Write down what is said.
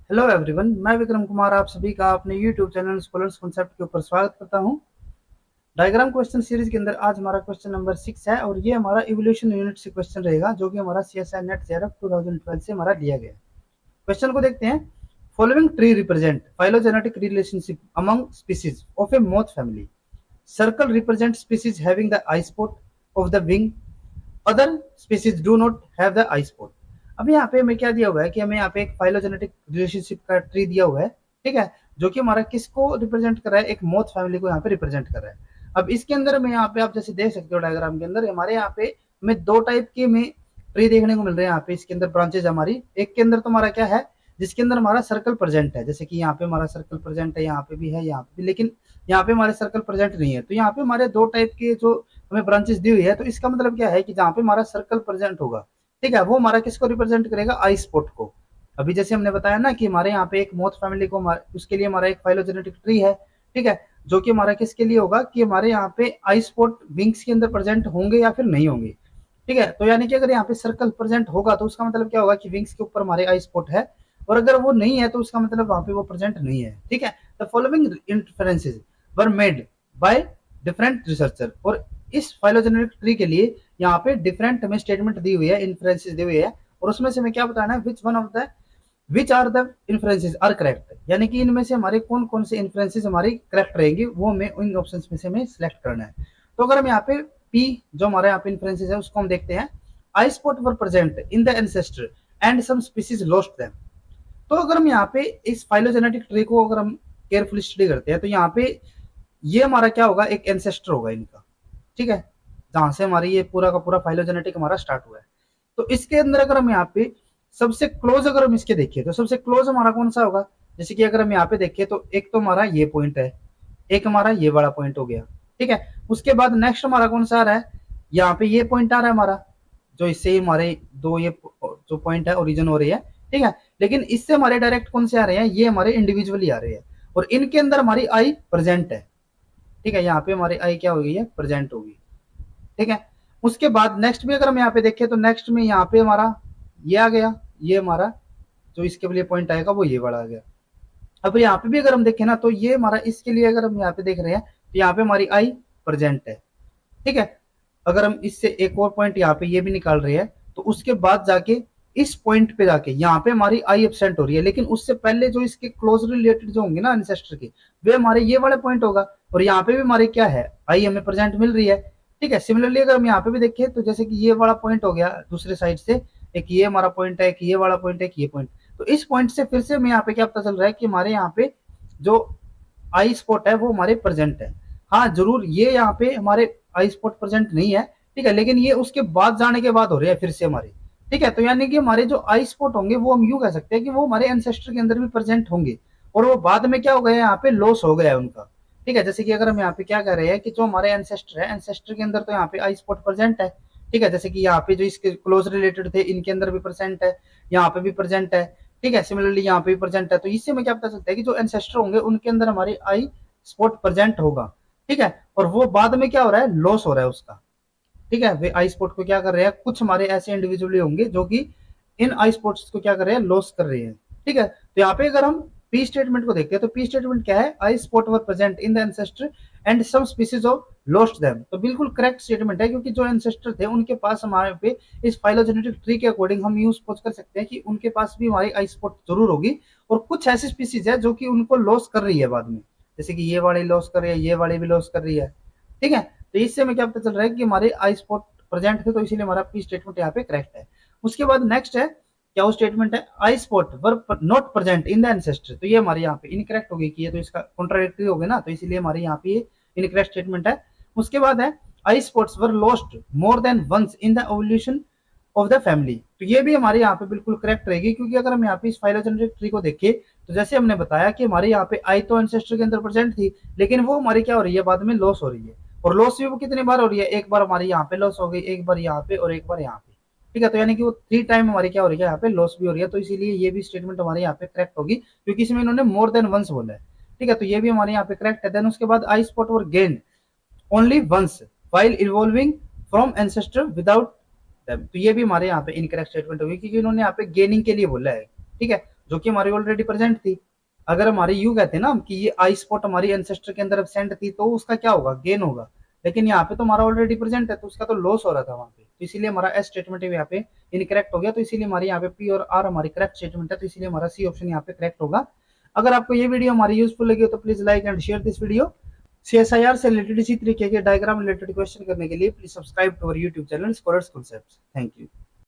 Hello everyone, मैं विक्रम कुमार आप सभी का अपने यूट्यूब चैनल स्कॉलर्स कॉन्सेप्ट के ऊपर स्वागत करता हूं। डायग्राम क्वेश्चन सीरीज के अंदर आज हमारा क्वेश्चन नंबर 6 है और ये हमारा इवोल्यूशन यूनिट से क्वेश्चन रहेगा जो कि हमारा CSI नेट जेआरएफ 2012 से हमारा लिया गया है। क्वेश्चन को देखते हैं। Following tree represent phylogenetic relationship among species of A moth family. Circle represent species having the I spot of the wing, other species do not have the I spot. अब यहाँ पे हमें क्या दिया हुआ है कि हमें यहाँ पे एक फाइलोजेनेटिक रिलेशनशिप का ट्री दिया हुआ है, ठीक है, जो कि हमारा किसको रिप्रेजेंट कर रहा है, एक मोथ फैमिली को यहाँ पे रिप्रेजेंट कर रहा है। अब इसके अंदर में यहाँ पे आप जैसे देख सकते हो डायग्राम के अंदर हमारे यहाँ पे हमें दो टाइप के में ट्री देखने को मिल रहे हैं। यहाँ पे इसके अंदर ब्रांचेज हमारी एक के अंदर तो हमारा क्या है, जिसके अंदर हमारा सर्कल प्रेजेंट है, जैसे कि यहाँ पे हमारा सर्कल प्रेजेंट है, यहाँ पे भी है, यहाँ पे भी, लेकिन यहाँ पे हमारे सर्कल प्रेजेंट नहीं है। तो यहाँ पे हमारे दो टाइप के जो हमें ब्रांचेस दी हुई है, तो इसका मतलब क्या है कि जहाँ पे हमारा सर्कल प्रेजेंट होगा, ठीक है, वो हमारा किसको रिप्रेजेंट करेगा, आई स्पॉट को। अभी जैसे हमने बताया ना कि हमारे यहाँ पे एक मोथ फैमिली को उसके लिए हमारा एक फाइलोजेनेटिक ट्री है, ठीक है, जो कि हमारा किसके लिए होगा कि हमारे यहाँ पे आई स्पॉट विंग्स के अंदर प्रेजेंट होंगे या फिर नहीं होंगे, ठीक है। तो यानी कि अगर यहाँ पे सर्कल प्रेजेंट होगा तो उसका मतलब क्या होगा कि विंग्स के ऊपर हमारे आई स्पॉट है, और अगर वो नहीं है तो उसका मतलब वहां पे वो प्रेजेंट नहीं है, ठीक है। The following inferences were made by different researcher. और इस फाइलोजेनेटिक ट्री के लिए यहाँ पे डिफरेंट हमें स्टेटमेंट दी हुई है, इन्फ्लुएंसेस दी हुई है, और उसमें से हमें क्या बताना है, which are the influences are correct, यानी कि इनमें से हमारे कौन कौन से इन्फ्लुएंसेस हमारी करेक्ट रहेंगी, वो हमें इन ऑप्शंस में से हमें सिलेक्ट करना है। तो अगर हम यहाँ पे पी जो हमारे यहाँ पे इन्फ्लुएंसेस है उसको हम देखते हैं। Eye spot were present in the ancestor and some species lost them. तो अगर हम यहाँ पे इस फाइलोजेनेटिक ट्री को अगर हम केयरफुली स्टडी करते हैं तो यहाँ पे ये हमारा क्या होगा, एक एंसेस्टर होगा इनका, ठीक है, जहां से हमारी ये पूरा का पूरा फाइलोजेनेटिक हमारा स्टार्ट हुआ है। तो इसके अंदर अगर हम यहाँ पे सबसे क्लोज अगर हम इसके देखिए तो सबसे क्लोज हमारा कौन सा होगा, जैसे कि अगर हम यहाँ पे देखें तो एक तो हमारा ये पॉइंट है, एक हमारा ये वाला पॉइंट हो गया, ठीक है। उसके बाद नेक्स्ट हमारा कौन सा आ रहा है, यहाँ पे ये पॉइंट आ रहा है हमारा, जो इससे हमारे दो ये जो पॉइंट है ओरिजिन हो रही है, ठीक है। लेकिन इससे हमारे डायरेक्ट कौन से आ रहे हैं, ये हमारे इंडिविजुअली आ रहे हैं, और इनके अंदर हमारी आई प्रेजेंट है, ठीक है। यहाँ पे हमारी आई क्या हो गई है, प्रेजेंट होगी, ठीक है। उसके बाद नेक्स्ट में अगर हम यहाँ पे देखें तो नेक्स्ट में यहाँ पे हमारा ये आ गया, ये हमारा जो इसके लिए पॉइंट आएगा वो ये वाला आ गया। अब यहाँ पे भी अगर हम देखें ना तो ये हमारा इसके लिए अगर हम यहाँ पे देख रहे हैं तो यहाँ पे हमारी आई प्रेजेंट है, ठीक है। अगर हम इससे एक और पॉइंट यहाँ पे ये भी निकाल रहे हैं तो उसके बाद जाके इस पॉइंट पे जाके यहाँ पे हमारी आई एब्सेंट हो रही है, लेकिन उससे पहले जो इसके क्लोज रिलेटेड जो होंगे ना एंसेस्टर के, वे हमारे ये वाला पॉइंट होगा, और यहाँ पे भी हमारी क्या है, आई हमें प्रेजेंट मिल रही है, ठीक है। सिमिलरली अगर हम यहाँ पे भी देखें तो जैसे कि ये वाला पॉइंट हो गया दूसरे साइड से, एक ये हमारा पॉइंट है, एक ये वाला पॉइंट है, एक ये पॉइंट। तो इस पॉइंट से फिर से हमें यहाँ पे क्या पता चल रहा है कि हमारे यहाँ पे जो आई स्पॉट है वो हमारे प्रेजेंट है। हाँ जरूर ये यहाँ पे हमारे आई स्पॉट प्रेजेंट नहीं है, ठीक है, लेकिन ये उसके बाद जाने के बाद हो रहे हैं फिर से हमारे, ठीक है। तो यानी कि हमारे जो आई स्पॉट होंगे वो हम यूं कह सकते हैं कि वो हमारे एंसेस्टर के अंदर भी प्रेजेंट होंगे, और वो बाद में क्या हो गया, यहाँ पे लॉस हो गया है उनका, ठीक है। जैसे कि अगर हम यहाँ पे क्या कह रहे हैं कि जो हमारे एंसेस्टर है, एंसेस्टर के अंदर तो यहाँ पे आई स्पॉट प्रेजेंट है, ठीक है। जैसे कि यहाँ पे जो इसके क्लोज रिलेटेड थे इनके अंदर भी प्रेजेंट है, यहाँ पे भी प्रेजेंट है, ठीक है। सिमिलरली यहाँ पे भी प्रेजेंट है, तो इससे हमें क्या पता चलता है कि जो एंसेस्टर होंगे उनके अंदर हमारी आई स्पॉट प्रेजेंट होगा, ठीक है। और वो बाद में क्या हो रहा है, लॉस हो रहा है उसका, ठीक है। वे आई स्पॉट को क्या कर रहे हैं, कुछ हमारे ऐसे इंडिविजुअली होंगे जो कि इन आई स्पॉट्स को क्या कर रहे हैं, लॉस कर रहे हैं, ठीक है। तो यहाँ पे अगर हम पी स्टेटमेंट को देखते हैं तो पी स्टेटमेंट क्या है, eye spot were present in the ancestor and some species of lost them. तो बिल्कुल करेक्ट स्टेटमेंट है, क्योंकि जो एंसेस्टर थे उनके पास हमारे पे इस फाइलोजेनेटिक ट्री के अकॉर्डिंग हम यूज सपोज कर सकते हैं कि उनके पास भी हमारी आई स्पॉट जरूर होगी, और कुछ ऐसी स्पीसीज है जो कि उनको लॉस कर रही है बाद में, जैसे कि ये वाली लॉस कर रही है, ये वाली भी लॉस कर रही है, ठीक है। तो इससे हमें क्या पता चल रहा है कि हमारे आई स्पॉट प्रेजेंट थे, तो इसीलिए हमारा पी स्टेटमेंट यहाँ पे करेक्ट है। उसके बाद नेक्स्ट है क्या, वो स्टेटमेंट है eye spot were not present in the ancestor. तो ये हमारे यहाँ पे इनकरेक्ट होगी कि ये तो इसका कॉन्ट्राडिक्टरी हो गया ना, तो इसीलिए हमारे यहाँ पे ये इनकरेक्ट स्टेटमेंट है। उसके बाद है eye spots were lost more than once in the evolution of the family. तो ये भी हमारे यहाँ पे बिल्कुल करेक्ट रहेगी, क्योंकि अगर हम यहाँ पे इस फाइलोजेनेटिक ट्री को देखें तो जैसे हमने बताया कि हमारे यहाँ पे आई तो एंसेस्टर के अंदर प्रेजेंट थी, लेकिन वो हमारी क्या हो रही है, बाद में लॉस हो रही है, और लॉस भी वो कितनी बार हो रही है, एक बार हमारी यहाँ पे लॉस हो गई, एक बार यहाँ पे, और एक बार यहाँ पे, ठीक है। तो यानी कि वो 3 टाइम हमारी क्या हो रही है, यहाँ पे लॉस भी हो रही है, तो इसीलिए ये भी स्टेटमेंट हमारे यहाँ पे करेक्ट होगी, क्योंकि इसमें इन्होंने मोर देन वंस बोला है, ठीक है। तो ये भी हमारे यहाँ पे करेक्ट है। देन उसके बाद eye spot were gain only once while evolving from ancestor without them. तो ये भी हमारे यहाँ पे इनकरेक्ट स्टेटमेंट होगी, क्योंकि इन्होंने यहाँ पे गेनिंग के लिए बोला है, ठीक है। जो कि हमारी ऑलरेडी प्रेजेंट थी। अगर हमारे यू कहते हैं ना कि ये आई स्पॉट हमारी एंसेस्टर के अंदर एब्सेंट थी तो उसका क्या होगा, गेन होगा। लेकिन यहाँ पे तो हमारा ऑलरेडी प्रेजेंट है तो उसका तो लॉस हो रहा था वहां पे, तो इसीलिए हमारा एस स्टेटमेंट यहाँ पे इनकरेक्ट हो गया। तो इसीलिए हमारे यहाँ पे पी और आर हमारी करेक्ट स्टेटमेंट है, तो इसलिए हमारा सी ऑप्शन यहाँ पे करेक्ट होगा। अगर आपको ये वीडियो हमारी यूजफुल लगी हो तो please like and share this video. CSIR से रिलेटेड इसी तरीके के डायग्राम रिलेटेड क्वेश्चन करने के लिए please subscribe to our YouTube channel Scholars Concepts. Thank you.